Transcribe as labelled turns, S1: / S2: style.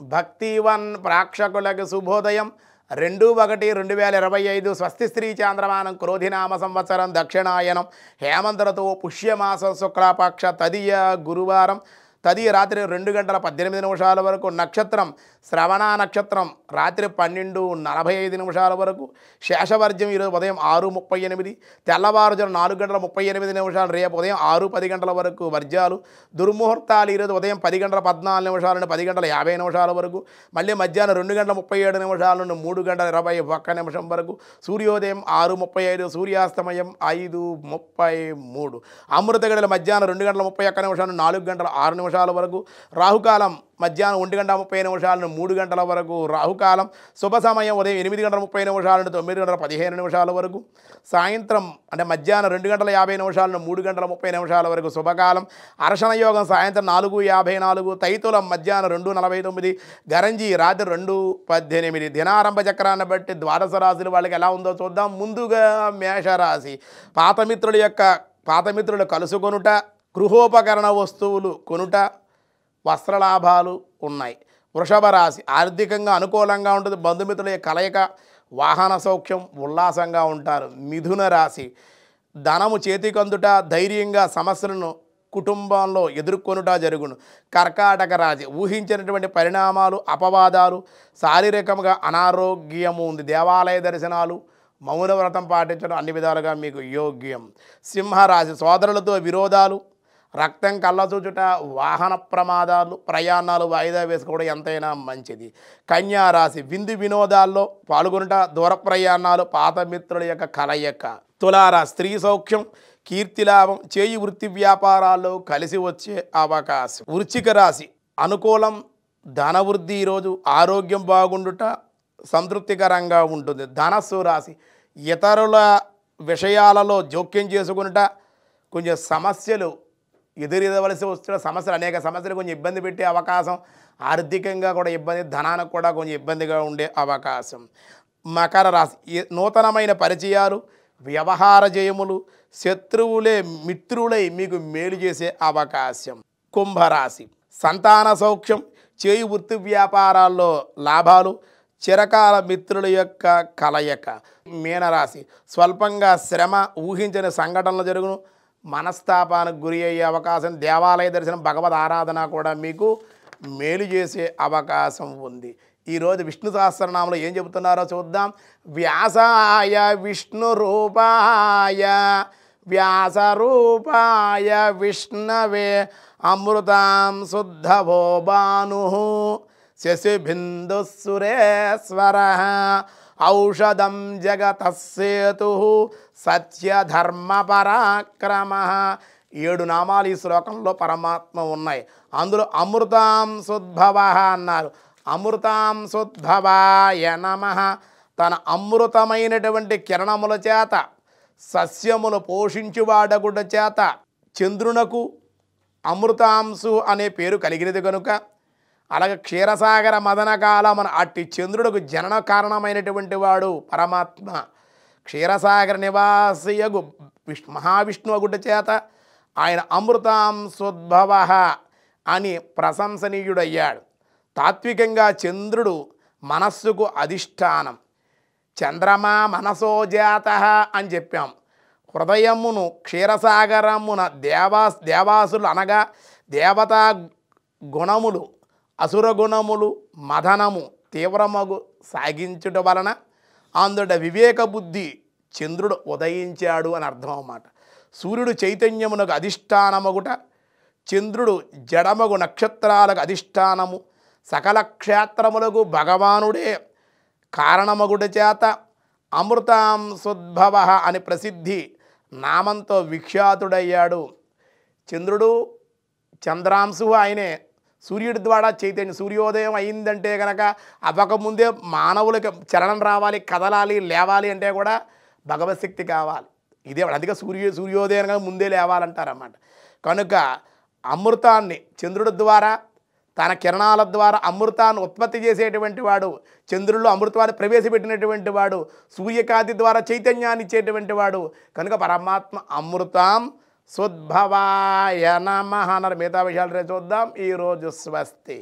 S1: భక్తివన్ ప్రేక్షకులకు శుభోదయం 2/1/2025 స్వస్తి శ్రీ చాంద్రమానం క్రోధినామ సంవత్సరం దక్షిణాయనం హేమంత ఋతువు పుష్యమాసం శుక్లపక్ష తదియ గురువారం తదియ రాత్రి 2:18 వరకు నక్షత్రం శ్రవణ నక్షత్రం రాత్రి 12:45 వరకు శేషవర్జ్యం ఈరోజు ఉదయం 6:38 తెల్లవారుజాము 4:38 రేపు ఉదయం 6:10 వరకు వర్జాలు దుర్ముహూర్తాలు ఈరోజు ఉదయం 10:14 నుండి 10:50 వరకు మళ్ళీ మధ్యాహ్నం 2:37 నుండి 3:21 వరకు సూర్యోదయం 6:35 సూర్యాస్తమయం 5:33 అమృత గడియలు మధ్యాహ్నం 2:31 నుండి 4:06 వరకు రాహుకాలం మధ్యాహ్నం 1:30 నుండి 3 వరకు రాహుకాలం శుభ సమయం ఉదయం 8:30 నుండి 9:15 వరకు సాయంత్రం అంటే మధ్యాహ్నం 2:50 నుండి 3:30 వరకు శుభకాలం అర్షణ యోగం సాయంత్రం 4:54 తైతులం మధ్యాహ్నం 2:49 గరంజి రాత్రి 2:18 దినారంభ చక్రాన్ని బట్టి ద్వాదశ రాశుల వాళ్ళకి ఎలా ఉందో చూద్దాం. ముందుగా మేషరాశి పాతమిత్రులు కలుసుకొనుట గృహోపకరణ వస్తువులు కొనుట వస్త్రలాభాలు ఉన్నాయి. వృషభ రాశి ఆర్థికంగా అనుకూలంగా ఉంటుంది. బంధుమిత్రుల కలయిక వాహన సౌఖ్యం ఉల్లాసంగా ఉంటారు. మిథున రాశి ధనము చేతికందుట ధైర్యంగా సమస్యలను కుటుంబంలో ఎదుర్కొనుట జరుగును. కర్కాటక రాశి ఊహించినటువంటి పరిణామాలు అపవాదాలు శారీరకంగా అనారోగ్యము ఉంది. దేవాలయ దర్శనాలు మౌన వ్రతం పాటించడం అన్ని విధాలుగా మీకు యోగ్యం. సింహరాశి సోదరులతో విరోధాలు రక్తం కళ్ళచూచుట వాహన ప్రమాదాలు ప్రయాణాలు వాయిదా వేసుకోవడం ఎంతైనా మంచిది. కన్యా రాశి విందు వినోదాల్లో పాల్గొనుట దూర ప్రయాణాలు పాత మిత్రుల యొక్క కలయిక. తులారాశి స్త్రీ సౌఖ్యం కీర్తిలాభం చేయి వృత్తి వ్యాపారాల్లో కలిసి వచ్చే అవకాశం. వృశ్చిక రాశి అనుకూలం ధనవృద్ధి ఈరోజు ఆరోగ్యం బాగుండుట సంతృప్తికరంగా ఉంటుంది. ధనస్సు రాశి ఇతరుల విషయాలలో జోక్యం చేసుకునుట కొంచెం సమస్యలు ఎదురెదవలసి వస్తున్న సమస్యలు అనేక సమస్యలు కొంచెం ఇబ్బంది పెట్టే అవకాశం. ఆర్థికంగా కూడా ఇబ్బంది ధనానికి కూడా కొంచెం ఇబ్బందిగా ఉండే అవకాశం. మకర రాశి నూతనమైన పరిచయాలు వ్యవహార జయములు శత్రువులే మిత్రులై మీకు మేలు చేసే అవకాశం. కుంభరాశి సంతాన సౌఖ్యం చేయి వృత్తి వ్యాపారాల్లో లాభాలు చిరకాల మిత్రుల యొక్క కలయిక. మీనరాశి స్వల్పంగా శ్రమ ఊహించని సంఘటనలు జరుగును మనస్తాపానికి గురి అయ్యే అవకాశం. దేవాలయ దర్శనం భగవద్ ఆరాధన కూడా మీకు మేలు చేసే అవకాశం ఉంది. ఈరోజు విష్ణు సహస్రనామంలో ఏం చెబుతున్నారో చూద్దాం. వ్యాసాయ విష్ణు రూపాయ వ్యాస రూపాయ విష్ణవే అమృతాం శుద్ధవో భాను శశిబిందు సురేశ్వర ఔషధం జగతస్సేతు సత్యధర్మ పరాక్రమ 7 నామాలు ఈ శ్లోకంలో పరమాత్మ ఉన్నాయి. అందులో అమృతాం సుద్భవ అన్నారు. అమృతాం సుద్భవాయ నమః తన అమృతమైనటువంటి కిరణముల చేత సస్యమును పోషించువాడగుడ చేత చంద్రునకు అమృతాంశు అనే పేరు కలిగినది కనుక అలాగే క్షీరసాగర మదనకాలమున అట్టి చంద్రుడికి జనన కారణమైనటువంటి వాడు పరమాత్మ. క్షీరసాగర నివాసియగు మహావిష్ణువు గుడ్డ చేత ఆయన అమృతాంశోద్భవ అని ప్రశంసనీయుడయ్యాడు. తాత్వికంగా చంద్రుడు మనస్సుకు అధిష్టానం. చంద్రమా మనసోజాత అని చెప్పాం. హృదయమును క్షీరసాగరమున దేవాసులు అనగా దేవతా గుణములు అసుర గుణములు మదనము తీవ్రమగు సాగించుట వలన అందుట వివేక బుద్ధి చంద్రుడు ఉదయించాడు అని అర్థం అన్నమాట. సూర్యుడు చైతన్యమునకు అధిష్టానమగుట చంద్రుడు జడమగు నక్షత్రాలకు అధిష్టానము సకల క్షేత్రములకు భగవానుడే కారణమగుట చేత అమృతాంశోద్భవ అని ప్రసిద్ధి నామంతో విఖ్యాతుడయ్యాడు. చంద్రుడు చంద్రాంశు ఆయనే. సూర్యుడి ద్వారా చైతన్యం సూర్యోదయం అయిందంటే కనుక అవ్వకముందే మానవులకి చలనం రావాలి కదలాలి లేవాలి అంటే కూడా భగవశక్తి కావాలి. ఇదే అందుకే సూర్యోదయం ముందే లేవాలంటారన్నమాట. కనుక అమృతాన్ని చంద్రుడి ద్వారా తన కిరణాల ద్వారా అమృతాన్ని ఉత్పత్తి చేసేటువంటి వాడు చంద్రుల్లో అమృతాన్ని ప్రవేశపెట్టినటువంటి వాడు సూర్యకాంతి ద్వారా చైతన్యాన్ని ఇచ్చేటువంటి వాడు కనుక పరమాత్మ అమృతాం సుద్భవాయ నమః అన్నారు. మిగతా విషయాలు రేపు చూద్దాం. ఈరోజు స్వస్తి.